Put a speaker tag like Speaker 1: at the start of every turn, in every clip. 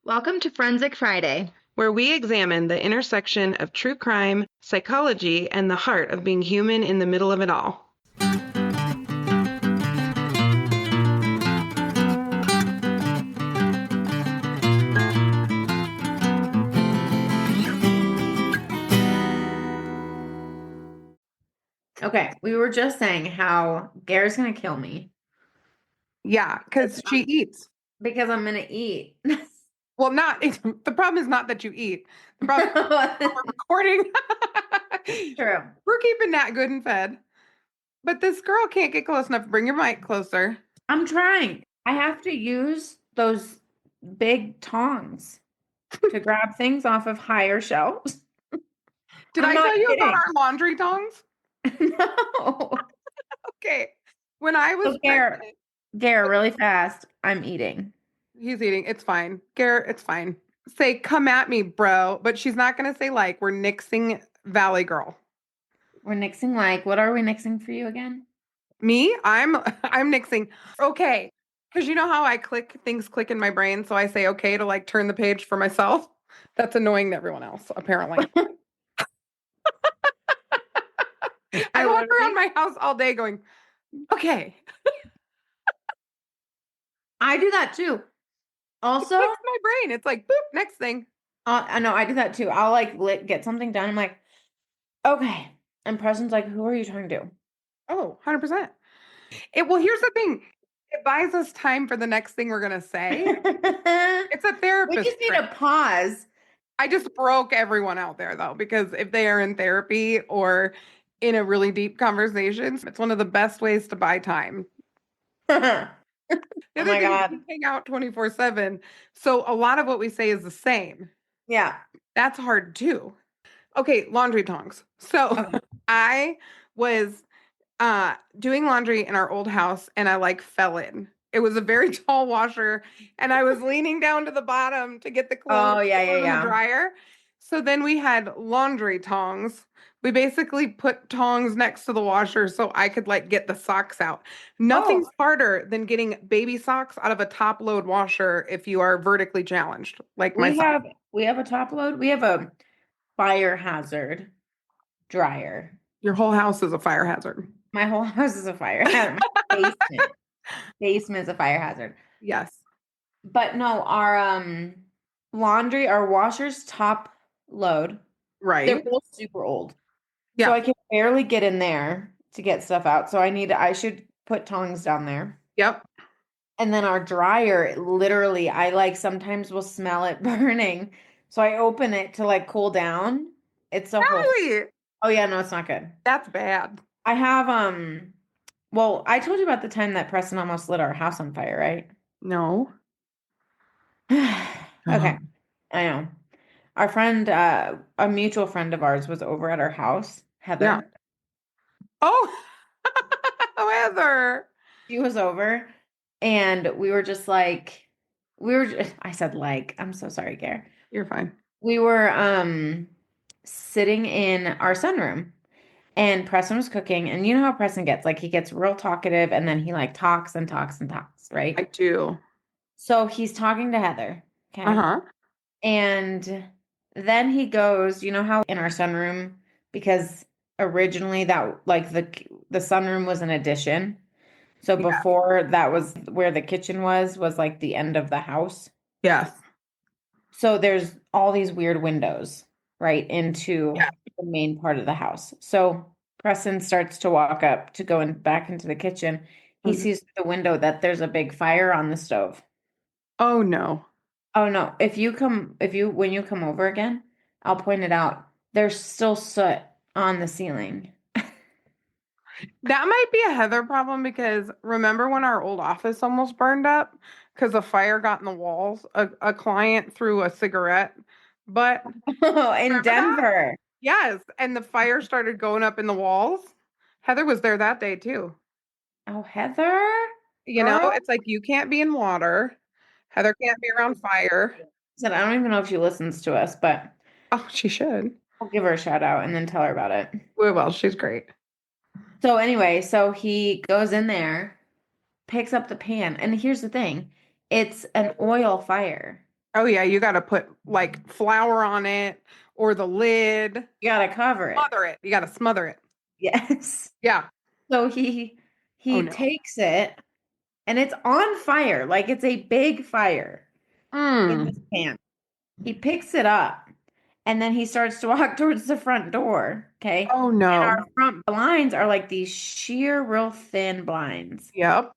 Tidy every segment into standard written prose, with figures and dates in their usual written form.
Speaker 1: Welcome to Forensic Friday.
Speaker 2: Where we examine the intersection of true crime, psychology, and the heart of being human in the middle of it all.
Speaker 1: Okay, we were just saying how Gare's gonna kill me
Speaker 2: Yeah, because she eats.
Speaker 1: because I'm gonna eat.
Speaker 2: Well, the problem is not that you eat. The problem is we're recording.
Speaker 1: True.
Speaker 2: We're keeping Nat good and fed. But this girl can't get close enough. Bring your mic closer.
Speaker 1: I'm trying. I have to use those big tongs to grab things off of higher shelves.
Speaker 2: Did
Speaker 1: I'm
Speaker 2: I
Speaker 1: not
Speaker 2: tell you about
Speaker 1: kidding.
Speaker 2: our laundry tongs?
Speaker 1: No.
Speaker 2: Okay. When I was
Speaker 1: So Gare,
Speaker 2: pregnant,
Speaker 1: really fast. I'm eating.
Speaker 2: he's eating. It's fine. Garrett, it's fine. Say, come at me, bro. But she's not going to say like, we're nixing Valley Girl.
Speaker 1: We're nixing what are we nixing for you again?
Speaker 2: Me? I'm nixing. Okay. Because you know how things click in my brain. So I say okay to like turn the page for myself. That's annoying to everyone else, apparently. I walk around my house all day going, okay.
Speaker 1: I do that too. Also,
Speaker 2: It clicks my brain. It's like, boop, next thing.
Speaker 1: I know I do that too. I'll get something done. I'm like, okay. And Preston's like, who are you trying to do?
Speaker 2: Oh, 100%. Well, here's the thing. It buys us time for the next thing we're going to say. It's a
Speaker 1: We
Speaker 2: therapist
Speaker 1: just need
Speaker 2: trick.
Speaker 1: a pause.
Speaker 2: I just broke everyone out there though, because if they are in therapy or in a really deep conversation, it's one of the best ways to buy time.
Speaker 1: Oh
Speaker 2: The other
Speaker 1: my
Speaker 2: thing is
Speaker 1: God.
Speaker 2: we hang out 24/7. So a lot of what we say is the same.
Speaker 1: Yeah.
Speaker 2: That's hard too. Okay, laundry tongs. So
Speaker 1: Okay.
Speaker 2: I was doing laundry in our old house and I like fell in. It was a very tall washer and I was leaning down to the bottom to get the clothes
Speaker 1: Oh yeah, yeah,
Speaker 2: in the
Speaker 1: yeah.
Speaker 2: dryer. So then we had laundry tongs. We basically put tongs next to the washer so I could like get the socks out.
Speaker 1: Oh,
Speaker 2: Nothing's harder than getting baby socks out of a top load washer if you are vertically challenged, like
Speaker 1: we
Speaker 2: myself.
Speaker 1: have we have a top load. We have a fire hazard dryer.
Speaker 2: Your whole house is a fire hazard.
Speaker 1: My whole house is a fire hazard. My basement's a fire hazard.
Speaker 2: Yes.
Speaker 1: But no, our laundry, our washer's top load. They're
Speaker 2: Right.
Speaker 1: both super old. So
Speaker 2: Yeah.
Speaker 1: I can barely get in there to get stuff out. So I should put tongs down there.
Speaker 2: Yep.
Speaker 1: And then our dryer, literally, I like sometimes will smell it burning. So I open it to like cool down. It's a whole,
Speaker 2: Really?
Speaker 1: oh yeah, no, it's not good.
Speaker 2: That's bad.
Speaker 1: I have, well, I told you about the time that Preston almost lit our house on fire, right?
Speaker 2: No.
Speaker 1: Okay, I know. Our friend, a mutual friend of ours was over at our house,
Speaker 2: Yeah.
Speaker 1: Heather.
Speaker 2: Oh, Heather.
Speaker 1: She was over and we were just like, I said like, I'm so sorry, Gare.
Speaker 2: You're fine.
Speaker 1: We were sitting in our sunroom and Preston was cooking. And you know how Preston gets, like he gets real talkative and then he like talks and talks and talks,
Speaker 2: I
Speaker 1: right?
Speaker 2: do.
Speaker 1: So he's talking to Heather, okay?
Speaker 2: Uh-huh.
Speaker 1: And then he goes, you know how in our sunroom, because originally that like the sunroom was an addition. So
Speaker 2: Yeah.
Speaker 1: before that was where the kitchen was like the end of the house.
Speaker 2: Yes.
Speaker 1: So there's all these weird windows right into
Speaker 2: Yeah.
Speaker 1: the main part of the house. So Preston starts to walk up to go back into the kitchen. He
Speaker 2: Mhm.
Speaker 1: sees through the window that there's a big fire on the stove.
Speaker 2: Oh no.
Speaker 1: Oh no, when you come over again, I'll point it out. There's still soot on the ceiling.
Speaker 2: That might be a Heather problem because remember when our old office almost burned up because a fire got in the walls? A client threw a cigarette, but
Speaker 1: In
Speaker 2: remember that?
Speaker 1: Denver.
Speaker 2: Yes. And the fire started going up in the walls. Heather was there that day too.
Speaker 1: Oh, Heather,
Speaker 2: You know,
Speaker 1: girl.
Speaker 2: it's like you can't be in water. Heather can't be around fire.
Speaker 1: Said I don't even know if she listens to us, but
Speaker 2: Oh, she should.
Speaker 1: I'll give her a shout out and then tell her about it.
Speaker 2: Well, she's great.
Speaker 1: So anyway, so he goes in there, picks up the pan, and here's the thing. It's an oil fire.
Speaker 2: Oh yeah, you got to put like flour on it or the lid.
Speaker 1: You gotta cover it.
Speaker 2: Smother it. You got to smother it.
Speaker 1: Yes.
Speaker 2: Yeah.
Speaker 1: So he
Speaker 2: Oh
Speaker 1: he
Speaker 2: no.
Speaker 1: takes it and it's on fire, like it's a big fire in this
Speaker 2: Mm.
Speaker 1: pan. He picks it up and then he starts to walk towards the front door. Okay.
Speaker 2: Oh
Speaker 1: And
Speaker 2: no.
Speaker 1: our front blinds are like these sheer, real thin blinds.
Speaker 2: Yep.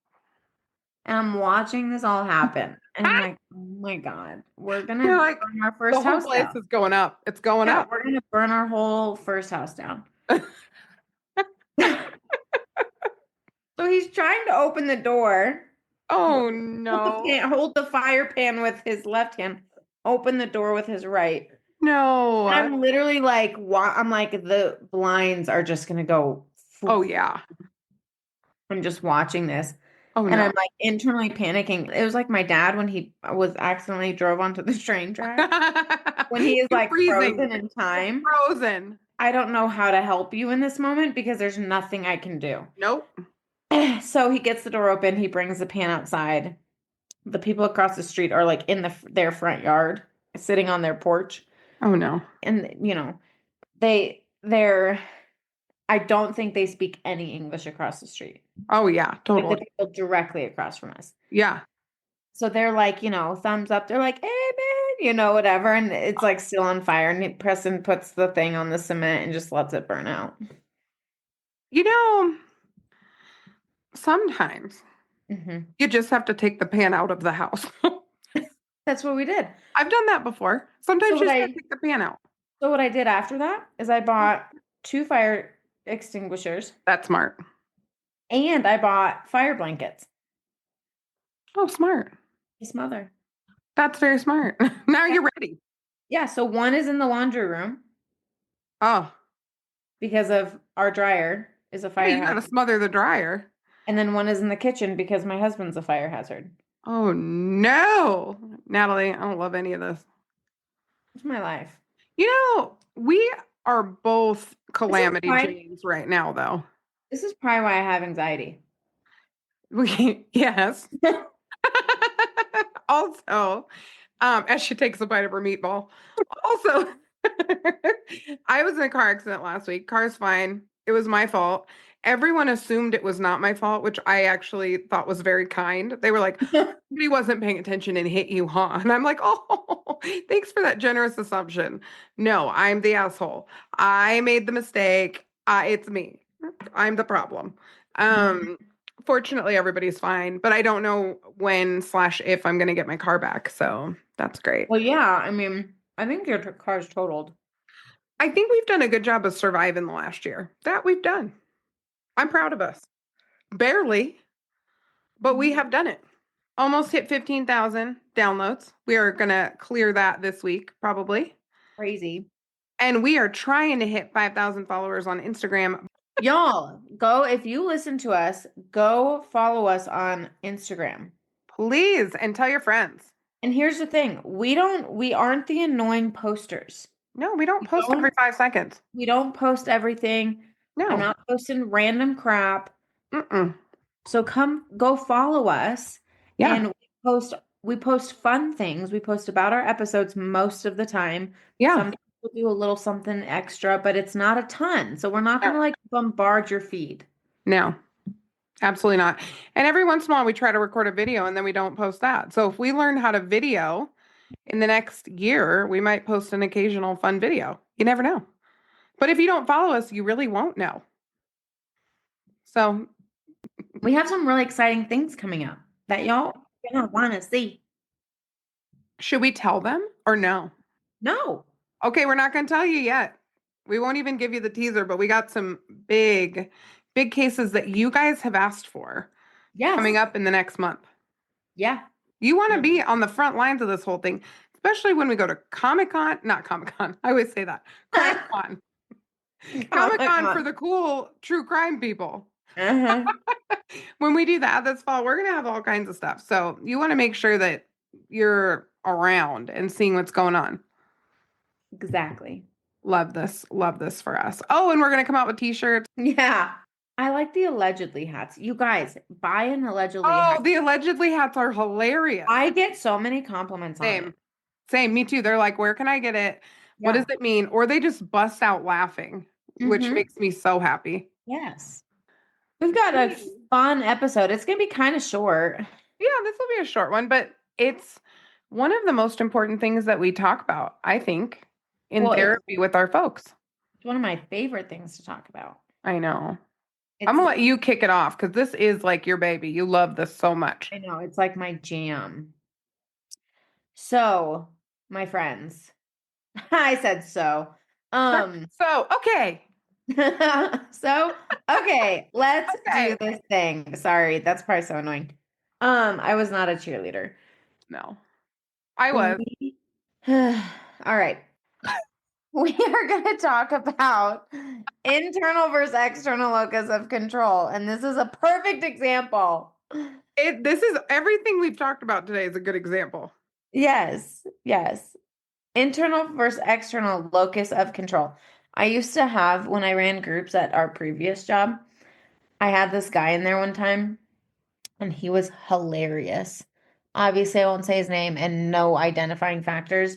Speaker 1: And I'm watching this all happen. And I'm like, oh my God, we're
Speaker 2: You're
Speaker 1: gonna
Speaker 2: like,
Speaker 1: burn our
Speaker 2: the
Speaker 1: first
Speaker 2: whole
Speaker 1: house
Speaker 2: place
Speaker 1: down.
Speaker 2: is going up. It's going
Speaker 1: Yeah,
Speaker 2: up.
Speaker 1: we're gonna burn our whole first house down. So he's trying to open the door,
Speaker 2: Oh
Speaker 1: hold
Speaker 2: no.
Speaker 1: hold the fire pan with his left hand, open the door with his right. And
Speaker 2: No.
Speaker 1: I'm literally like, I'm like, the blinds are just gonna go.
Speaker 2: Oh yeah.
Speaker 1: I'm just watching this.
Speaker 2: Oh
Speaker 1: And I'm
Speaker 2: no.
Speaker 1: like internally panicking. It was like my dad when he was accidentally drove onto the train track. When he is
Speaker 2: You're
Speaker 1: like
Speaker 2: freezing.
Speaker 1: frozen in time.
Speaker 2: Frozen.
Speaker 1: I don't know how to help you in this moment because there's nothing I can do.
Speaker 2: Nope.
Speaker 1: So he gets the door open, he brings the pan outside. The people across the street are like in their front yard, sitting on their porch.
Speaker 2: Oh no.
Speaker 1: And they're I don't think they speak any English across the street.
Speaker 2: Oh yeah,
Speaker 1: Like the
Speaker 2: totally.
Speaker 1: people directly across from us.
Speaker 2: Yeah.
Speaker 1: So they're like, thumbs up. They're like, hey man, whatever. And it's like still on fire. And Preston puts the thing on the cement and just lets it burn out.
Speaker 2: You know, sometimes
Speaker 1: Hmm.
Speaker 2: you just have to take the pan out of the house.
Speaker 1: That's what we did.
Speaker 2: I've done that before.
Speaker 1: So
Speaker 2: Sometimes you
Speaker 1: what
Speaker 2: just gotta
Speaker 1: I
Speaker 2: take the pan out.
Speaker 1: so what I did after that is I bought two fire extinguishers
Speaker 2: That's smart.
Speaker 1: and I bought fire blankets.
Speaker 2: Oh, smart.
Speaker 1: To smother.
Speaker 2: That's very smart. Now
Speaker 1: Yeah.
Speaker 2: you're ready.
Speaker 1: Yeah, so one is in the laundry room
Speaker 2: Oh,
Speaker 1: because of our dryer is a
Speaker 2: yeah,
Speaker 1: fire
Speaker 2: you gotta
Speaker 1: hazard.
Speaker 2: smother the dryer.
Speaker 1: And then one is in the kitchen because my husband's a fire hazard.
Speaker 2: Oh no. Natalie, I don't love any of this.
Speaker 1: It's my life.
Speaker 2: You we are both
Speaker 1: This is
Speaker 2: calamity
Speaker 1: why
Speaker 2: Janes right now, though.
Speaker 1: this is probably why I have anxiety.
Speaker 2: Yes. Also, as she takes a bite of her meatball. Also, I was in a car accident last week. Car's fine. It was my fault. Everyone assumed it was not my fault, which I actually thought was very kind. They were like, "Somebody wasn't paying attention and hit you, huh?" And I'm like, "Oh, thanks for that generous assumption." No, I'm the asshole. I made the mistake. It's me. I'm the problem. Um, Fortunately, everybody's fine, but I don't know when slash if I'm gonna get my car back. So that's great.
Speaker 1: Well, yeah, I mean, I think your car's totaled.
Speaker 2: I think we've done a good job of surviving the last year. That we've done. I'm proud of us. Barely, but we
Speaker 1: Mhm.
Speaker 2: have done it. Almost hit 15,000 downloads. We are gonna clear that this week, probably.
Speaker 1: Crazy.
Speaker 2: And we are trying to hit 5,000 followers on Instagram.
Speaker 1: Y'all, go if you listen to us, go follow us on Instagram.
Speaker 2: Please, and tell your friends.
Speaker 1: And here's the thing, we aren't the annoying posters.
Speaker 2: No, we don't
Speaker 1: We
Speaker 2: post every
Speaker 1: don't
Speaker 2: 5 seconds.
Speaker 1: we don't post everything. I'm
Speaker 2: No.
Speaker 1: not posting random crap.
Speaker 2: Mm-mm.
Speaker 1: So come go follow us
Speaker 2: Yeah.
Speaker 1: and we post fun things. We post about our episodes most of the time.
Speaker 2: Yeah.
Speaker 1: Sometimes we'll do a little something extra, but it's not a ton. So we're not
Speaker 2: No.
Speaker 1: gonna like bombard your feed.
Speaker 2: No. Absolutely not. And every once in a while, we try to record a video and then we don't post that. So if we learn how to video in the next year, we might post an occasional fun video. You never know. But if you don't follow us, you really won't know. So
Speaker 1: We have some really exciting things coming up that y'all gonna want to see.
Speaker 2: should we tell them or no?
Speaker 1: No.
Speaker 2: Okay, we're not going to tell you yet. We won't even give you the teaser, but we got some big, big cases that you guys have asked for coming
Speaker 1: Yes.
Speaker 2: up in the next month.
Speaker 1: Yeah.
Speaker 2: You want to
Speaker 1: Yeah.
Speaker 2: be on the front lines of this whole thing, especially when we go to Comic Con, not Comic Con. I always say that. Crime Con. Comic Con for the cool true crime people.
Speaker 1: Uh-huh.
Speaker 2: When we do that this fall, we're going to have all kinds of stuff. So you want to make sure that you're around and seeing what's going on.
Speaker 1: Exactly.
Speaker 2: Love this. Love this for us. Oh, and we're going to come out with t-shirts.
Speaker 1: Yeah. I like the allegedly hats. You guys, buy an allegedly
Speaker 2: Oh,
Speaker 1: hat.
Speaker 2: the allegedly hats are hilarious.
Speaker 1: I get so many compliments on
Speaker 2: Same.
Speaker 1: it.
Speaker 2: Same, me too. They're like, where can I get it? What does
Speaker 1: Yeah.
Speaker 2: it mean? Or they just bust out laughing, which
Speaker 1: Mm-hmm.
Speaker 2: makes me so happy.
Speaker 1: Yes. We've got a fun episode. It's gonna be kind of short.
Speaker 2: Yeah, this will be a short one, but it's one of the most important things that we talk about, I think, in
Speaker 1: Well,
Speaker 2: therapy with our folks.
Speaker 1: it's one of my favorite things to talk about.
Speaker 2: I know. I'm
Speaker 1: It's,
Speaker 2: gonna let you kick it off because this is like your baby. You love this so much.
Speaker 1: I know, it's like my jam. So, my friends, I said so. Um,
Speaker 2: So, okay.
Speaker 1: so, okay, let's do
Speaker 2: Okay.
Speaker 1: this thing. Sorry, that's probably so annoying. I was not a cheerleader.
Speaker 2: No, I was.
Speaker 1: We, all right. We are going to talk about internal versus external locus of control. And this is a perfect example.
Speaker 2: This is everything we've talked about today is a good example.
Speaker 1: Yes, yes. Internal versus external locus of control. I used to have, when I ran groups at our previous job, I had this guy in there one time, and he was hilarious. Obviously, I won't say his name and no identifying factors,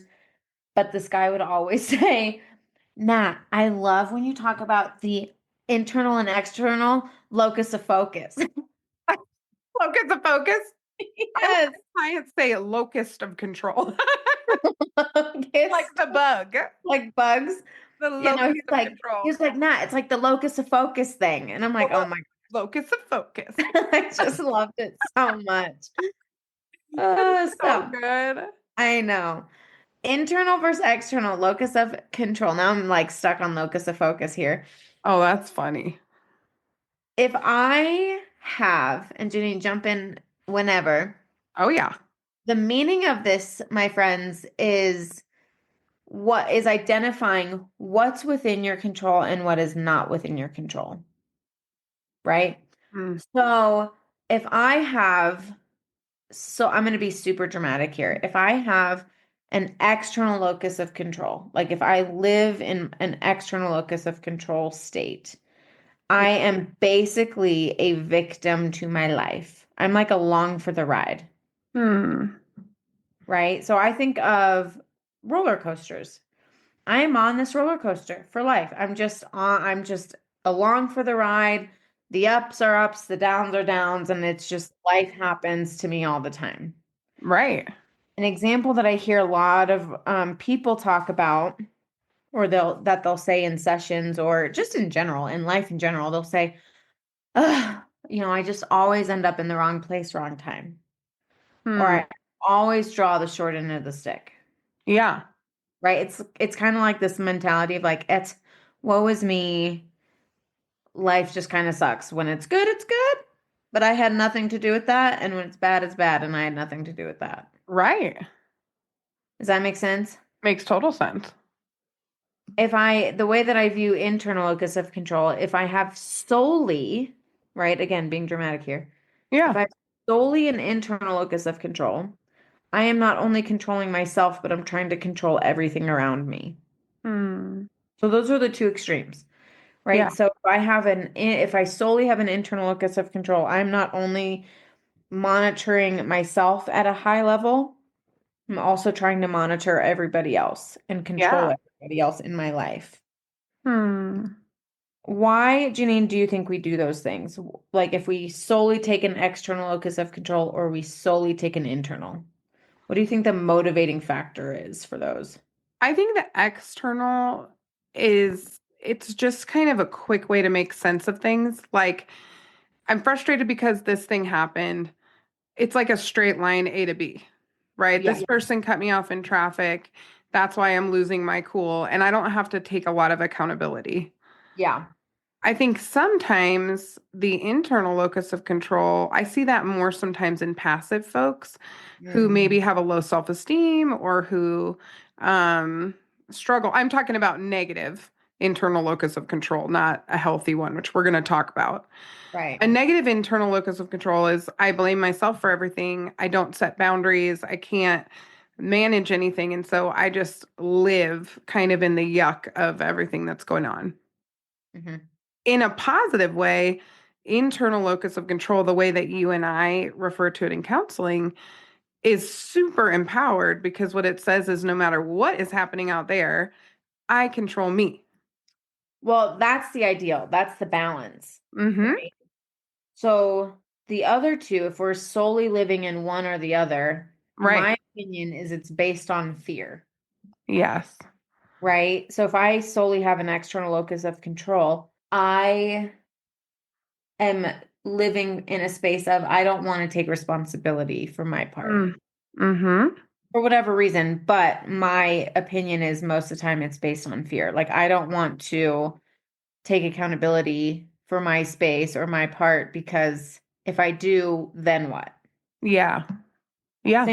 Speaker 1: but this guy would always say, Nat, I love when you talk about the internal and external locus of focus.
Speaker 2: Locus of focus. I love
Speaker 1: Yes.
Speaker 2: when clients say a locust of control, like
Speaker 1: Locus,
Speaker 2: the bug,
Speaker 1: like bugs.
Speaker 2: the
Speaker 1: You know,
Speaker 2: locust of control.
Speaker 1: he's like, Nat, it's like the locus of focus thing. And I'm like, oh my,
Speaker 2: Locus of focus.
Speaker 1: I just loved it so much.
Speaker 2: That's so
Speaker 1: So
Speaker 2: good.
Speaker 1: I know. Internal versus external locus of control. Now I'm like stuck on locus of focus here.
Speaker 2: Oh, that's funny.
Speaker 1: If I have, and Janine, jump in whenever,
Speaker 2: Oh, yeah.
Speaker 1: the meaning of this, my friends, is what is identifying what's within your control and what is not within your control, right?
Speaker 2: Mm.
Speaker 1: So if I have, so I'm going to be super dramatic here. If I have an external locus of control, like if I live in an external locus of control state, I
Speaker 2: Yeah.
Speaker 1: am basically a victim to my life. I'm like along for the ride,
Speaker 2: Hmm.
Speaker 1: right? So I think of roller coasters. I am on this roller coaster for life. I'm just along for the ride. The ups are ups, the downs are downs, and it's just life happens to me all the time.
Speaker 2: Right.
Speaker 1: An example that I hear a lot of people talk about, or they'll say in sessions, or just in general, in life in general, they'll say, "Ugh, I just always end up in the wrong place, wrong time," or
Speaker 2: Hmm.
Speaker 1: I always draw the short end of the stick.
Speaker 2: Yeah.
Speaker 1: Right? It's kind of like this mentality of like, it's woe is me. Life just kind of sucks. When it's good, but I had nothing to do with that. And when it's bad, and I had nothing to do with that.
Speaker 2: Right.
Speaker 1: Does that make sense?
Speaker 2: Makes total sense.
Speaker 1: The way that I view internal locus of control, if I have solely, right, again, being dramatic here, if
Speaker 2: Yeah.
Speaker 1: I have solely an internal locus of control, I am not only controlling myself, but I'm trying to control everything around me.
Speaker 2: Hmm.
Speaker 1: So those are the two extremes.
Speaker 2: Yeah.
Speaker 1: Right? So if I solely have an internal locus of control, I'm not only monitoring myself at a high level, I'm also trying to monitor everybody else and control
Speaker 2: Yeah.
Speaker 1: everybody else in my life.
Speaker 2: Hmm.
Speaker 1: Why, Janine, do you think we do those things? Like if we solely take an external locus of control or we solely take an internal? What do you think the motivating factor is for those?
Speaker 2: I think the external it's just kind of a quick way to make sense of things. Like, I'm frustrated because this thing happened. It's like a straight line A to B, right?
Speaker 1: Yeah.
Speaker 2: This person cut me off in traffic. That's why I'm losing my cool. And I don't have to take a lot of accountability.
Speaker 1: Yeah.
Speaker 2: I think sometimes the internal locus of control, I see that more sometimes in passive folks who
Speaker 1: Mm,
Speaker 2: maybe have a low self-esteem or who um, struggle. I'm talking about negative internal locus of control, not a healthy one, which we're going to talk about.
Speaker 1: right.
Speaker 2: A negative internal locus of control is I blame myself for everything. I don't set boundaries. I can't manage anything. And so I just live kind of in the yuck of everything that's going on.
Speaker 1: Hmm.
Speaker 2: In a positive way, internal locus of control, the way that you and I refer to it in counseling, is super empowered because what it says is no matter what is happening out there, I control me.
Speaker 1: Well, that's the ideal. That's the balance,
Speaker 2: Mm-hmm.
Speaker 1: right? So the other two, if we're solely living in one or the other,
Speaker 2: Right.
Speaker 1: my opinion is it's based on fear,
Speaker 2: Yes.
Speaker 1: right? So if I solely have an external locus of control, I am living in a space of I don't want to take responsibility for my part
Speaker 2: Mm. Mm-hmm.
Speaker 1: for whatever reason, but my opinion is most of the time it's based on fear. Like I don't want to take accountability for my space or my part because if I do, then what?
Speaker 2: Yeah. Yeah.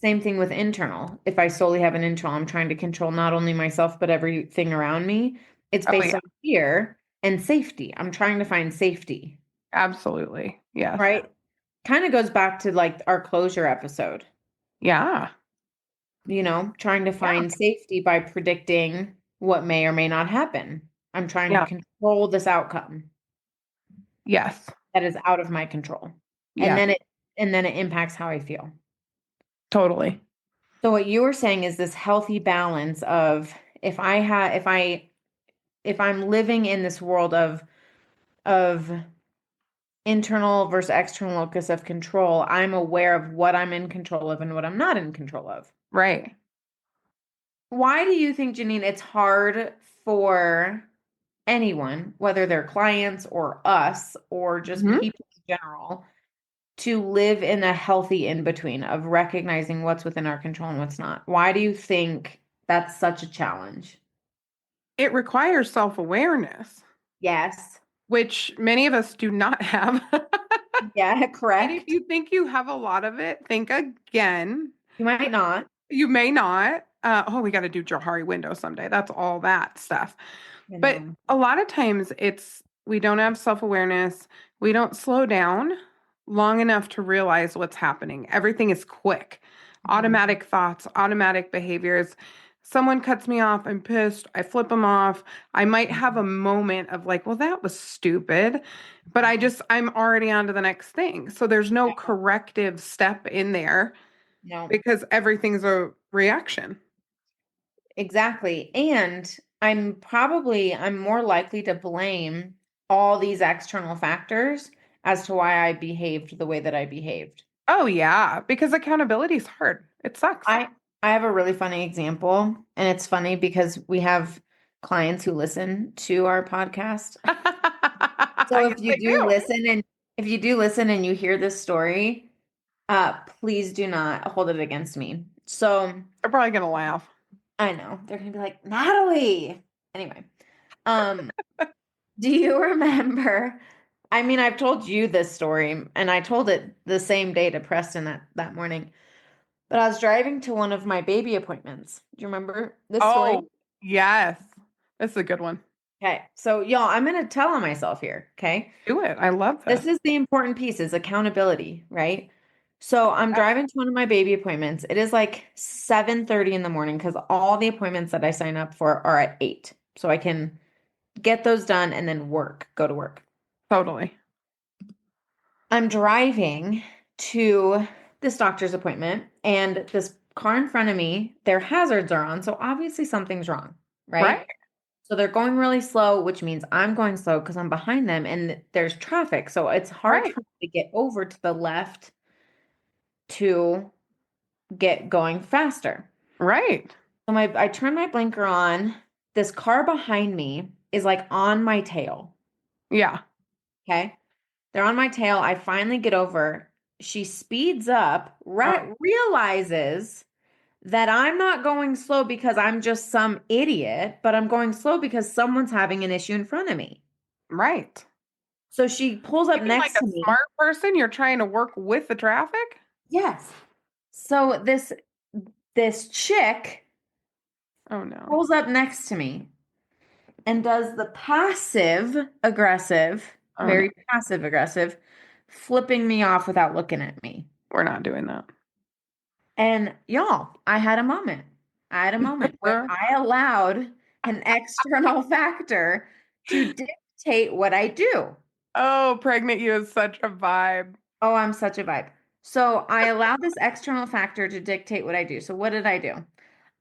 Speaker 1: Same thing with internal. If I solely have an internal, I'm trying to control not only myself but everything around me. It's
Speaker 2: Oh,
Speaker 1: based
Speaker 2: yeah.
Speaker 1: on fear and safety. I'm trying to find safety,
Speaker 2: Absolutely. Yes.
Speaker 1: right? Kind of goes back to like our closure episode,
Speaker 2: Yeah.
Speaker 1: trying to
Speaker 2: Yeah.
Speaker 1: find safety by predicting what may or may not happen. I'm trying to
Speaker 2: Yeah.
Speaker 1: control this outcome
Speaker 2: Yes.
Speaker 1: that is out of my control. And
Speaker 2: Yes.
Speaker 1: then it impacts how I feel.
Speaker 2: Totally.
Speaker 1: So what you were saying is this healthy balance of if I'm living in this world of internal versus external locus of control, I'm aware of what I'm in control of and what I'm not in control of.
Speaker 2: Right.
Speaker 1: Why do you think, Janine, it's hard for anyone, whether they're clients or us or just
Speaker 2: Hmm.
Speaker 1: people in general, to live in a healthy in between of recognizing what's within our control and what's not? Why do you think that's such a challenge?
Speaker 2: It requires self-awareness,
Speaker 1: Yes.
Speaker 2: which many of us do not have.
Speaker 1: Yeah,
Speaker 2: And if
Speaker 1: correct.
Speaker 2: you think you have a lot of it, think again.
Speaker 1: You might not.
Speaker 2: You may not. Oh, we got to do Johari window someday. That's all that stuff.
Speaker 1: You
Speaker 2: But
Speaker 1: know.
Speaker 2: a lot of times it's we don't have self-awareness. We don't slow down long enough to realize what's happening. Everything is quick.
Speaker 1: Mhm.
Speaker 2: Automatic thoughts, automatic behaviors. Someone cuts me off, I'm pissed, I flip them off. I might have a moment of like, well, that was stupid, but I'm already on to the next thing. So there's no
Speaker 1: Yeah.
Speaker 2: corrective step in there
Speaker 1: No,
Speaker 2: because everything's a reaction.
Speaker 1: exactly. And I'm more likely to blame all these external factors as to why I behaved the way that I behaved.
Speaker 2: Oh yeah, because accountability is hard. It sucks.
Speaker 1: I I have a really funny example, and it's funny because we have clients who listen to our podcast. So
Speaker 2: Yes, they do.
Speaker 1: if you do listen and you hear this story, please do not hold it against me. So
Speaker 2: They're probably gonna laugh.
Speaker 1: I know they're gonna be like, Natalie. Anyway, um, do you remember? I mean, I've told you this story, and I told it the same day to Preston that morning. But I was driving to one of my baby appointments. Do you remember this story?
Speaker 2: Oh, yes. This is a good one.
Speaker 1: Okay, so y'all, I'm gonna tell on myself here. Okay.
Speaker 2: Do it. I love
Speaker 1: This
Speaker 2: this.
Speaker 1: is the important piece is accountability, right? So I'm
Speaker 2: Yes,
Speaker 1: driving to one of my baby appointments. It is like 7:30 in the morning because all the appointments that I sign up for are at 8. So I can get those done and then go to work.
Speaker 2: totally.
Speaker 1: I'm driving to this doctor's appointment and this car in front of me, their hazards are on. So obviously something's wrong,
Speaker 2: Right?
Speaker 1: right? So they're going really slow, which means I'm going slow because I'm behind them and there's traffic. So it's hard
Speaker 2: Right.
Speaker 1: for me to get over to the left to get going faster.
Speaker 2: Right.
Speaker 1: So I turn my blinker on. This car behind me is like on my tail.
Speaker 2: Yeah.
Speaker 1: Okay. They're on my tail. I finally get over. She speeds up,
Speaker 2: Oh,
Speaker 1: realizes that I'm not going slow because I'm just some idiot, but I'm going slow because someone's having an issue in front of me.
Speaker 2: right.
Speaker 1: So she pulls up
Speaker 2: You mean like
Speaker 1: next
Speaker 2: a
Speaker 1: to me.
Speaker 2: smart person? You're trying to work with the traffic?
Speaker 1: Yes. So this chick
Speaker 2: Oh no.
Speaker 1: pulls up next to me and does the passive aggressive,
Speaker 2: Oh no.
Speaker 1: very passive aggressive, flipping me off without looking at me.
Speaker 2: We're not doing that.
Speaker 1: And y'all, I had a moment. I had a moment where I allowed an external factor to dictate what I do.
Speaker 2: Oh, pregnant you is such a vibe.
Speaker 1: Oh, I'm such a vibe. So I allowed this external factor to dictate what I do. So what did I do?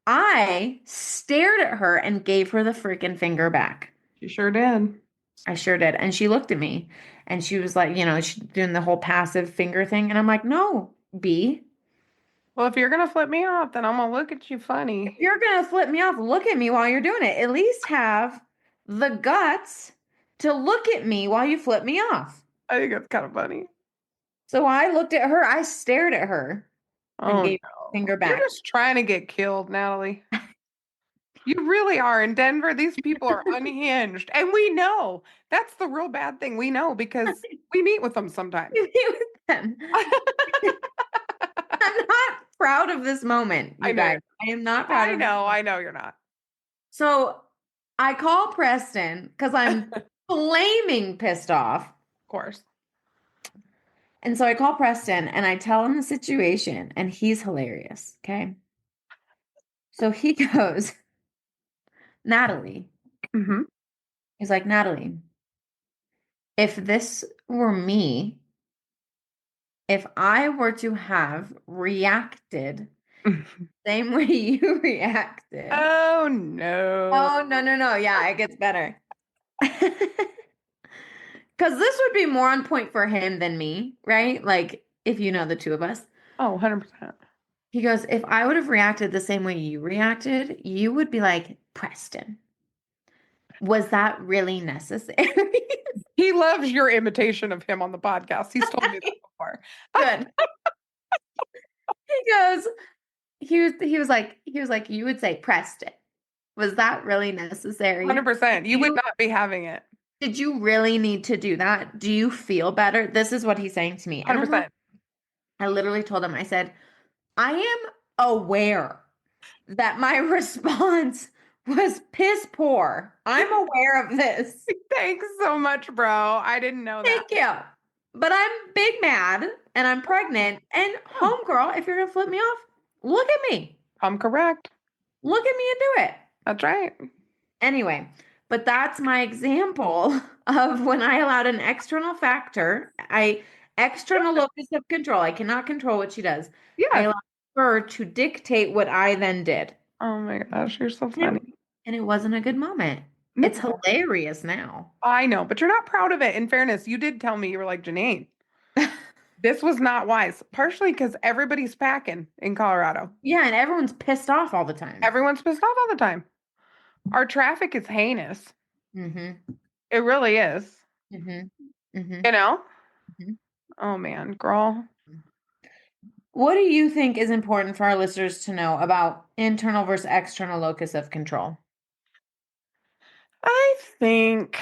Speaker 1: I stared at her and gave her the freaking finger back.
Speaker 2: You sure did.
Speaker 1: I sure did. And she looked at me and she was like, she's doing the whole passive finger thing. And I'm like, no, B,
Speaker 2: Well, if you're gonna flip me off, then I'm gonna look at you
Speaker 1: if
Speaker 2: funny.
Speaker 1: you're going to flip me off, look at me while you're doing it. At least have the guts to look at me while you flip me off.
Speaker 2: I think that's kind of funny.
Speaker 1: So I looked at her, I stared at her and
Speaker 2: Oh
Speaker 1: gave her the
Speaker 2: no.
Speaker 1: finger
Speaker 2: You're
Speaker 1: back.
Speaker 2: just trying to get killed, Natalie. You really are. In Denver, these people are unhinged. And we know that's the real bad thing. We know because we meet with them sometimes.
Speaker 1: With them. I'm not proud of this moment,
Speaker 2: I
Speaker 1: you
Speaker 2: know
Speaker 1: guys.
Speaker 2: you're
Speaker 1: I am not proud
Speaker 2: I
Speaker 1: of this.
Speaker 2: know, I know you're not.
Speaker 1: So I call Preston because I'm flaming pissed off.
Speaker 2: Of course.
Speaker 1: And so I call Preston and I tell him the situation, and he's hilarious. Okay. So he goes, Natalie,
Speaker 2: Hmm.
Speaker 1: he's like, Natalie, if this were me, if I were to have reacted same way you reacted.
Speaker 2: Oh no.
Speaker 1: Oh, no, no, no. Yeah, it gets better. Because this would be more on point for him than me, right? Like, if you know the two of us.
Speaker 2: Oh, 100%.
Speaker 1: He goes, if I would have reacted the same way you reacted, you would be like, Preston, was that really necessary?
Speaker 2: He loves your imitation of him on the podcast. He's told me that before.
Speaker 1: Good. He goes, he was like, you would say, Preston, was that really necessary?
Speaker 2: 100%. You would
Speaker 1: You
Speaker 2: not be having it.
Speaker 1: did you really need to do that? Do you feel better? This is what he's saying to me. And I'm like,
Speaker 2: 100%.
Speaker 1: I literally told him, I said, I am aware that my response was piss poor. I'm aware of this.
Speaker 2: Thanks so much, bro. I didn't know that.
Speaker 1: Thank you. But I'm big mad and I'm pregnant. And
Speaker 2: Hmm.
Speaker 1: homegirl, if you're gonna flip me off, look at me.
Speaker 2: I'm correct.
Speaker 1: Look at me and do it.
Speaker 2: That's right.
Speaker 1: Anyway, but that's my example of when I allowed an external factor, external locus of control. I cannot control what she does. I
Speaker 2: Yes.
Speaker 1: allowed her to dictate what I then did.
Speaker 2: Oh my gosh, you're so
Speaker 1: And
Speaker 2: funny.
Speaker 1: it wasn't a good moment. It's
Speaker 2: No,
Speaker 1: hilarious now.
Speaker 2: I know, but you're not proud of it. In fairness, you did tell me you were like, Janine, this was not wise. Partially because everybody's packing in Colorado.
Speaker 1: Yeah, and everyone's pissed off all the time.
Speaker 2: Everyone's pissed off all the time. Our traffic is heinous.
Speaker 1: Mm-hmm.
Speaker 2: It really is.
Speaker 1: Mm-hmm. Mm-hmm.
Speaker 2: You know?
Speaker 1: Mm-hmm.
Speaker 2: Oh man, girl.
Speaker 1: What do you think is important for our listeners to know about internal versus external locus of control?
Speaker 2: I think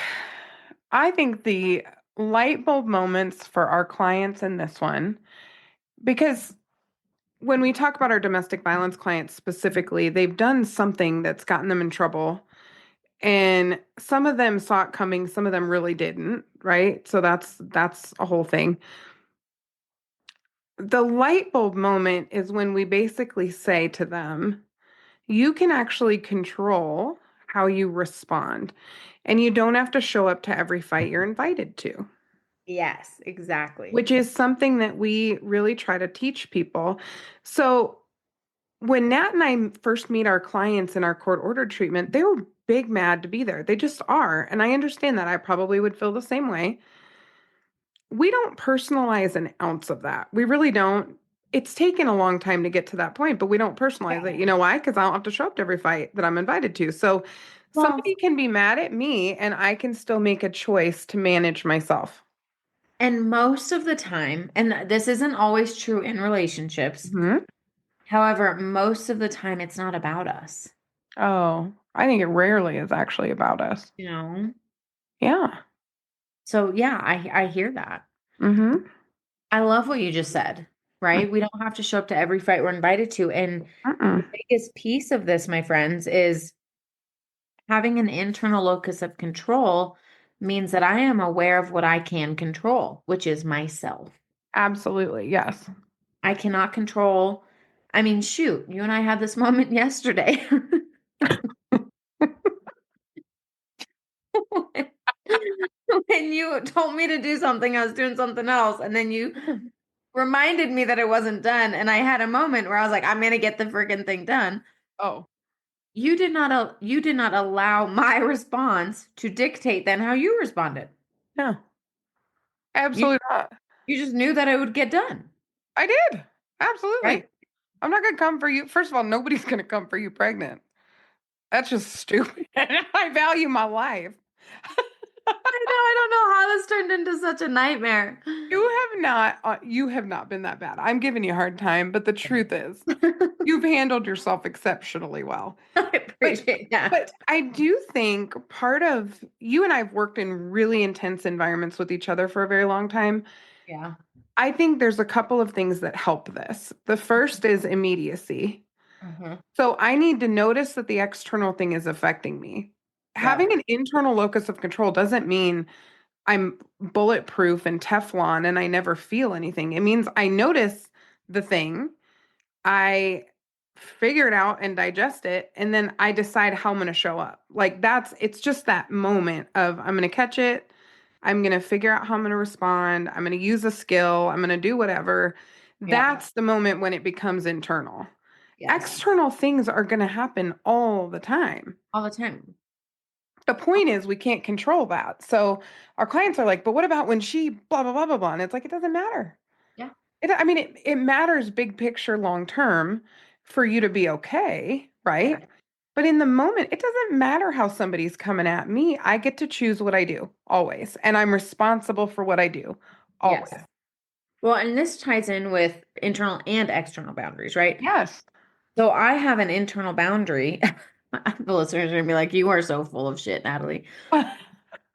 Speaker 2: I think the light bulb moments for our clients in this one, because when we talk about our domestic violence clients specifically, they've done something that's gotten them in trouble. And some of them saw it coming, some of them really didn't, right? So that's a whole thing. The light bulb moment is when we basically say to them, you can actually control how you respond, and you don't have to show up to every fight you're invited to,
Speaker 1: Yes, exactly.
Speaker 2: which is something that we really try to teach people. So when Nat and I first meet our clients in our court ordered treatment, they were big mad to be there. They just are. And I understand that. I probably would feel the same way. We don't personalize an ounce of that. We really don't. It's taken a long time to get to that point, but we don't personalize it. You know why? Because I don't have to show up to every fight that I'm invited to. So
Speaker 1: Well,
Speaker 2: somebody can be mad at me and I can still make a choice to manage myself.
Speaker 1: and most of the time, and this isn't always true in relationships,
Speaker 2: Mhm.
Speaker 1: however, most of the time it's not about us,
Speaker 2: Oh, I think it rarely is actually about us.
Speaker 1: you know?
Speaker 2: Yeah.
Speaker 1: So yeah, I hear that.
Speaker 2: Mm-hmm.
Speaker 1: I love what you just said, right? We don't have to show up to every fight we're invited to. And the
Speaker 2: Mm-mm.
Speaker 1: biggest piece of this, my friends, is having an internal locus of control means that I am aware of what I can control, which is myself.
Speaker 2: Absolutely. Yes.
Speaker 1: I cannot control. I mean, shoot, you and I had this moment yesterday. When you told me to do something, I was doing something else, and then you reminded me that it wasn't done. And I had a moment where I was like, I'm gonna get the freaking thing done.
Speaker 2: Oh,
Speaker 1: You did not allow my response to dictate then how you responded.
Speaker 2: no,
Speaker 1: You
Speaker 2: absolutely not.
Speaker 1: you just knew that it would get done,
Speaker 2: I did.
Speaker 1: right?
Speaker 2: Absolutely. I'm not going to come for you. First of all, nobody's going to come for you pregnant. That's just stupid. I value my life.
Speaker 1: I know, I don't know how this turned into such a nightmare.
Speaker 2: You have not been that bad. I'm giving you a hard time, but the truth is, you've handled yourself exceptionally well.
Speaker 1: I
Speaker 2: But
Speaker 1: appreciate that.
Speaker 2: but I do think part of you and I've worked in really intense environments with each other for a very long time.
Speaker 1: Yeah.
Speaker 2: I think there's a couple of things that help this. The first is immediacy.
Speaker 1: Hmm.
Speaker 2: So I need to notice that the external thing is affecting me. Having
Speaker 1: Yep.
Speaker 2: an internal locus of control doesn't mean I'm bulletproof and Teflon and I never feel anything. It means I notice the thing, I figure it out and digest it, and then I decide how I'm going to show up. Like it's just that moment of I'm going to catch it. I'm going to figure out how I'm going to respond. I'm going to use a skill. I'm going to do whatever.
Speaker 1: Yep.
Speaker 2: That's the moment when it becomes internal.
Speaker 1: Yes.
Speaker 2: External things are going to happen all the time.
Speaker 1: All the time.
Speaker 2: The point is, we can't control that. So our clients are like, but what about when she blah, blah, blah, blah, blah? And it's like, it doesn't matter.
Speaker 1: Yeah.
Speaker 2: I mean, it matters big picture long term for you to be okay,
Speaker 1: Yeah.
Speaker 2: right? But in the moment, it doesn't matter how somebody's coming at me. I get to choose what I do always. And I'm responsible for what I do
Speaker 1: Yes.
Speaker 2: always.
Speaker 1: Well, and this ties in with internal and external boundaries, right?
Speaker 2: Yes.
Speaker 1: So I have an internal boundary. The listeners are gonna be like, you are so full of shit, Natalie.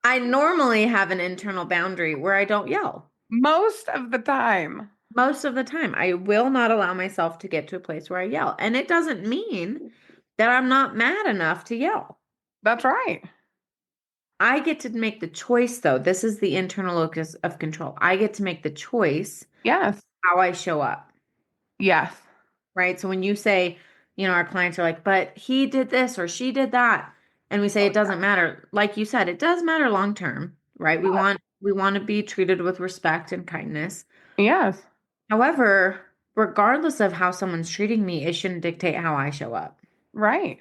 Speaker 1: I normally have an internal boundary where I don't yell.
Speaker 2: Most of the time.
Speaker 1: Most of the time, I will not allow myself to get to a place where I yell. And it doesn't mean that I'm not mad enough to yell.
Speaker 2: That's right.
Speaker 1: I get to make the choice, though. This is the internal locus of control. I get to make the choice
Speaker 2: Yes.
Speaker 1: how I show up,
Speaker 2: Yes.
Speaker 1: right? So when you say, our clients are like, but he did this or she did that, and we say
Speaker 2: Oh,
Speaker 1: it doesn't matter. Like you said, it does matter long term, right? We
Speaker 2: yes.
Speaker 1: want to be treated with respect and kindness.
Speaker 2: Yes.
Speaker 1: However, regardless of how someone's treating me, it shouldn't dictate how I show up.
Speaker 2: Right.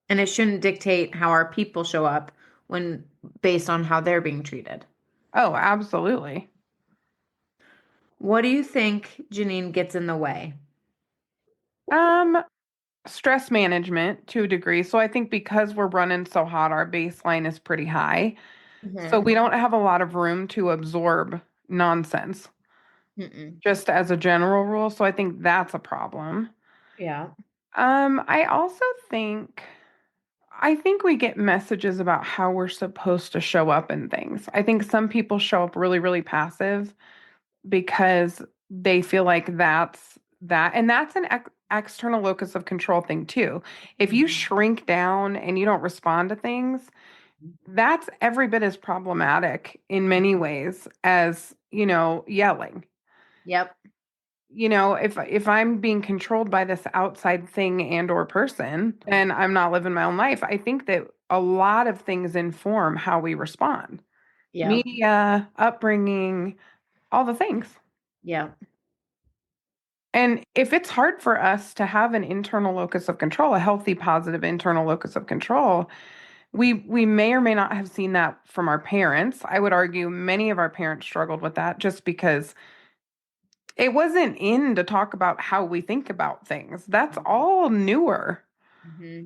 Speaker 1: And it shouldn't dictate how our people show up when based on how they're being treated.
Speaker 2: Oh, absolutely.
Speaker 1: What do you think, Janine, gets in the way?
Speaker 2: Um, Stress management to a degree. So I think because we're running so hot, our baseline is pretty high. So
Speaker 1: Hmm.
Speaker 2: we don't have a lot of room to absorb nonsense,
Speaker 1: Mm-mm.
Speaker 2: just as a general rule. So I think that's a problem.
Speaker 1: Yeah.
Speaker 2: I also think we get messages about how we're supposed to show up in things. I think some people show up really, really passive because they feel like that's that. And that's an external locus of control thing too. If you
Speaker 1: Mhm.
Speaker 2: shrink down and you don't respond to things, that's every bit as problematic in many ways as, yelling.
Speaker 1: Yep.
Speaker 2: If I'm being controlled by this outside thing and or person, then I'm not living my own life. I think that a lot of things inform how we respond.
Speaker 1: Yep.
Speaker 2: Media, upbringing, all the things.
Speaker 1: Yep.
Speaker 2: And if it's hard for us to have an internal locus of control, a healthy, positive internal locus of control, we may or may not have seen that from our parents. I would argue many of our parents struggled with that just because it wasn't in to talk about how we think about things. That's all newer.
Speaker 1: Hmm.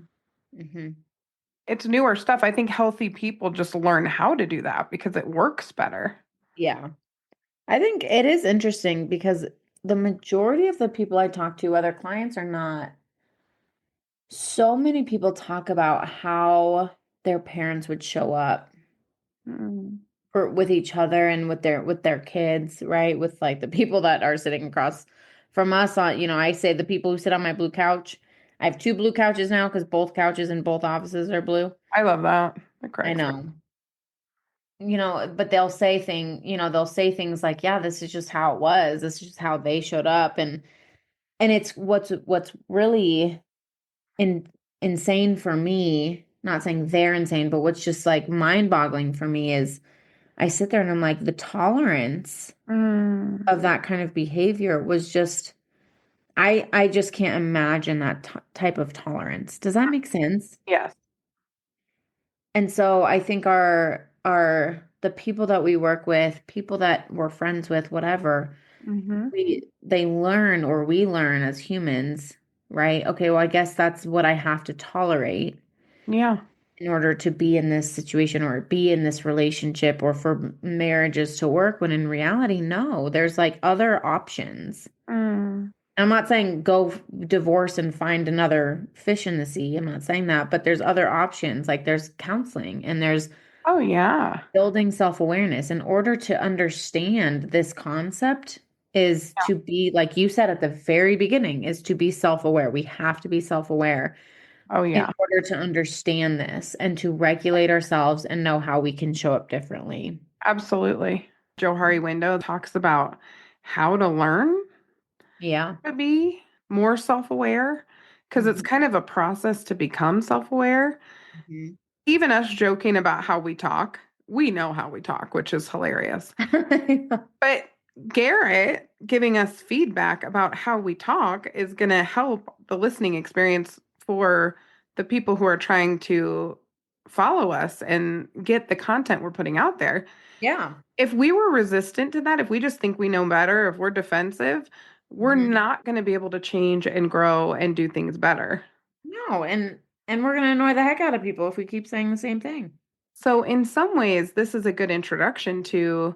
Speaker 1: Hmm.
Speaker 2: It's newer stuff. I think healthy people just learn how to do that because it works better.
Speaker 1: Yeah. I think it is interesting because the majority of the people I talk to, whether clients or not, so many people talk about how their parents would show up
Speaker 2: Mm.
Speaker 1: for with each other and with their kids, right? With like the people that are sitting across from us on, I say the people who sit on my blue couch. I have two blue couches now because both couches in both offices are blue.
Speaker 2: I love that. That
Speaker 1: I
Speaker 2: cracks me.
Speaker 1: know. But they'll say things like, yeah, this is just how it was. This is just how they showed up. And it's what's really in, insane for me, not saying they're insane, but what's just like mind-boggling for me is I sit there and I'm like, the tolerance
Speaker 2: Mm.
Speaker 1: of that kind of behavior was just, I just can't imagine that type of tolerance. Does that make sense?
Speaker 2: Yes.
Speaker 1: And so I think our the people that we work with, people that we're friends with, whatever,
Speaker 2: Hmm.
Speaker 1: they learn or we learn as humans, right? Okay, well, I guess that's what I have to tolerate
Speaker 2: Yeah.
Speaker 1: in order to be in this situation or be in this relationship or for marriages to work, when in reality, no, there's like other options.
Speaker 2: Mm.
Speaker 1: I'm not saying go divorce and find another fish in the sea. I'm not saying that, but there's other options. Like there's counseling and there's
Speaker 2: Oh, yeah.
Speaker 1: building self-awareness. In order to understand this concept is
Speaker 2: Yeah.
Speaker 1: to be, like you said at the very beginning, is to be self-aware. We have to be self-aware
Speaker 2: Oh,
Speaker 1: in
Speaker 2: yeah.
Speaker 1: order to understand this and to regulate ourselves and know how we can show up differently.
Speaker 2: Absolutely. Johari Window talks about how to learn
Speaker 1: Yeah.
Speaker 2: to be more self-aware because it's
Speaker 1: Mhm.
Speaker 2: kind of a process to become self-aware.
Speaker 1: Mhm.
Speaker 2: Even us joking about how we talk, we know how we talk, which is hilarious. But Garrett giving us feedback about how we talk is going to help the listening experience for the people who are trying to follow us and get the content we're putting out there.
Speaker 1: Yeah.
Speaker 2: If we were resistant to that, if we just think we know better, if we're defensive, we're
Speaker 1: Mhm.
Speaker 2: not going to be able to change and grow and do things better.
Speaker 1: No, and we're gonna annoy the heck out of people if we keep saying the same thing.
Speaker 2: So, in some ways, this is a good introduction to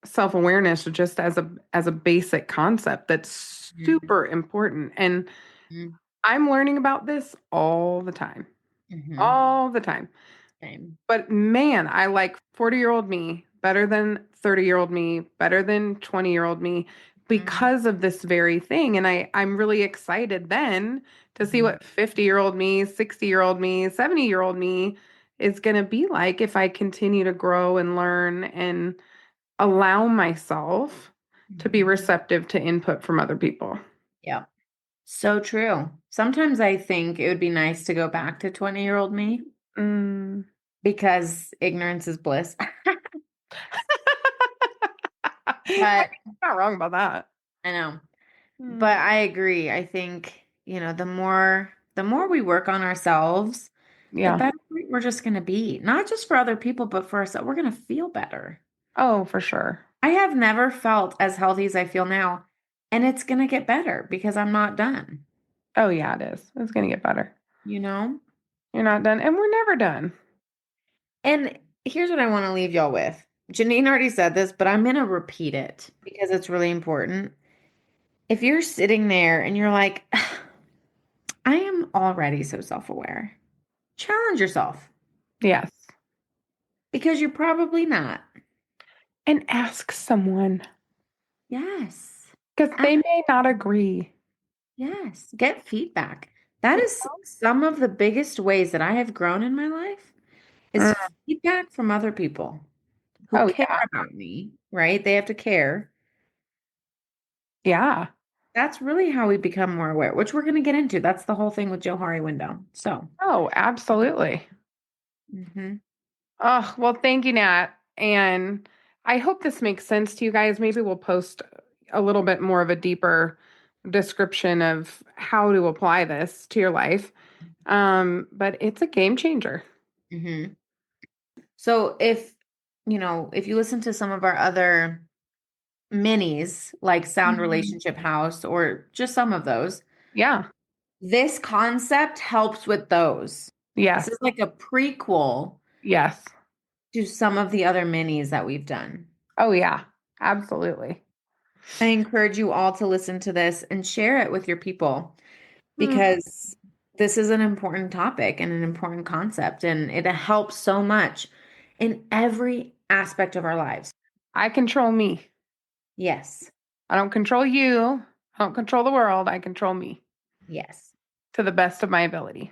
Speaker 2: self-awareness just as a basic concept that's
Speaker 1: Mhm.
Speaker 2: super important. And
Speaker 1: Mhm.
Speaker 2: I'm learning about this all the time.
Speaker 1: Mhm.
Speaker 2: All the time.
Speaker 1: Same.
Speaker 2: But man, I like 40-year-old me better than 30-year-old me, better than 20-year-old me
Speaker 1: Mhm.
Speaker 2: because of this very thing. And I'm really excited then to see
Speaker 1: Mhm.
Speaker 2: what 50-year-old me, 60-year-old me, 70-year-old me is going to be like if I continue to grow and learn and allow myself to be
Speaker 1: Mhm.
Speaker 2: receptive to input from other people.
Speaker 1: Yeah. So true. Sometimes I think it would be nice to go back to 20-year-old me
Speaker 2: Mm.
Speaker 1: because ignorance is bliss.
Speaker 2: I
Speaker 1: But
Speaker 2: mean, not wrong about that.
Speaker 1: I know.
Speaker 2: Mm.
Speaker 1: But I agree. I think, the more we work on ourselves, the
Speaker 2: Yeah.
Speaker 1: better we're just going to be. Not just for other people, but for ourselves. We're going to feel better.
Speaker 2: Oh, for sure.
Speaker 1: I have never felt as healthy as I feel now, and it's going to get better because I'm not done,
Speaker 2: Oh, yeah, it is. It's going to get better.
Speaker 1: you know?
Speaker 2: You're not done, and we're never done.
Speaker 1: And here's what I want to leave y'all with. Janine already said this, but I'm going to repeat it because it's really important. If you're sitting there and you're like, I am already so self-aware, challenge yourself
Speaker 2: Yes.
Speaker 1: because you're probably not.
Speaker 2: And ask someone
Speaker 1: Yes.
Speaker 2: because
Speaker 1: Ah,
Speaker 2: they may not agree.
Speaker 1: yes. Get feedback. That is some of the biggest ways that I have grown in my life is
Speaker 2: Mm.
Speaker 1: feedback from other people who
Speaker 2: Oh,
Speaker 1: care
Speaker 2: yeah.
Speaker 1: about me, right? They have to care.
Speaker 2: Yeah.
Speaker 1: That's really how we become more aware, which we're going to get into. That's the whole thing with Johari window. So,
Speaker 2: Oh, absolutely.
Speaker 1: mhm.
Speaker 2: Oh, well, thank you, Nat. And I hope this makes sense to you guys. Maybe we'll post a little bit more of a deeper description of how to apply this to your life. But it's a game changer.
Speaker 1: Mhm. So if you listen to some of our other minis, like Sound
Speaker 2: Mhm.
Speaker 1: Relationship House or just some of those,
Speaker 2: Yeah.
Speaker 1: this concept helps with those. This
Speaker 2: Yes.
Speaker 1: is like a prequel
Speaker 2: Yes.
Speaker 1: to some of the other minis that we've done.
Speaker 2: Oh, yeah. Absolutely.
Speaker 1: I encourage you all to listen to this and share it with your people
Speaker 2: Mm.
Speaker 1: because this is an important topic and an important concept, and it helps so much in every aspect of our lives.
Speaker 2: I control me.
Speaker 1: Yes.
Speaker 2: I don't control you. I don't control the world. I control me
Speaker 1: Yes.
Speaker 2: to the best of my ability.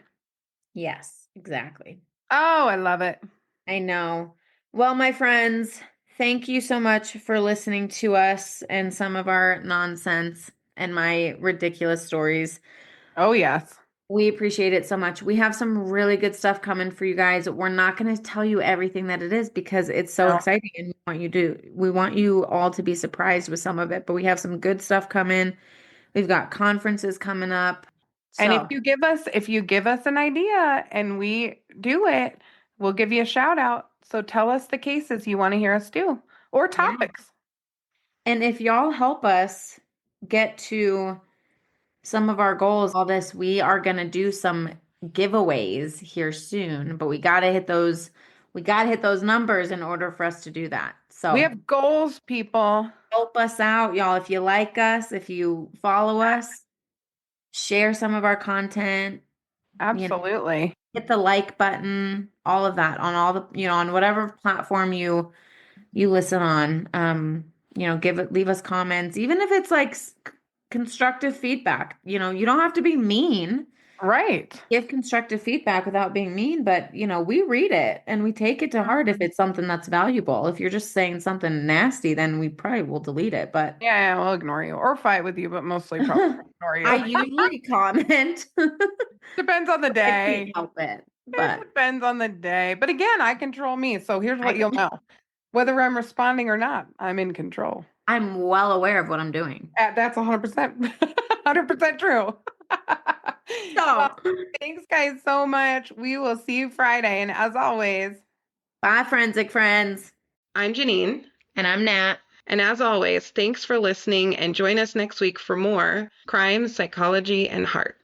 Speaker 1: Yes. Exactly.
Speaker 2: Oh, I love it.
Speaker 1: I know. Well, my friends, thank you so much for listening to us and some of our nonsense and my ridiculous stories.
Speaker 2: Oh, yes.
Speaker 1: We appreciate it so much. We have some really good stuff coming for you guys. We're not going to tell you everything that it is because it's so
Speaker 2: No.
Speaker 1: exciting and we want you all to be surprised with some of it, but we have some good stuff coming. We've got conferences coming up.
Speaker 2: And if
Speaker 1: So,
Speaker 2: you give us an idea and we do it, we'll give you a shout out. So tell us the cases you want to hear us do or
Speaker 1: yeah.
Speaker 2: topics.
Speaker 1: And if y'all help us get to some of our goals, all this, we are going to do some giveaways here soon, but we got to hit those numbers in order for us to do that.
Speaker 2: We
Speaker 1: So
Speaker 2: have goals, people.
Speaker 1: help us out, y'all. If you like us, if you follow us, share some of our content, you know,
Speaker 2: Absolutely.
Speaker 1: hit the like button, all of that on all the, on whatever platform you listen on. Leave us comments, even if it's like constructive feedback. You don't have to be mean.
Speaker 2: Right.
Speaker 1: Give constructive feedback without being mean, but we read it and we take it to heart if it's something that's valuable. If you're just saying something nasty, then we probably will delete it. But
Speaker 2: Yeah, we'll ignore you or fight with you, but mostly probably ignore
Speaker 1: I
Speaker 2: you.
Speaker 1: usually comment.
Speaker 2: Depends on the
Speaker 1: I can't
Speaker 2: day.
Speaker 1: help it.
Speaker 2: It
Speaker 1: But
Speaker 2: depends on the day. But again, I control me. So here's what you'll know. Whether I'm responding or not, I'm in control.
Speaker 1: I'm well aware of what I'm doing.
Speaker 2: That's 100%, 100% true. Well,
Speaker 1: So,
Speaker 2: thanks guys so much. We will see you Friday. And as always,
Speaker 1: bye, forensic friends.
Speaker 2: I'm Janine.
Speaker 1: And I'm Nat.
Speaker 2: And as always, thanks for listening and join us next week for more crime, psychology, and heart.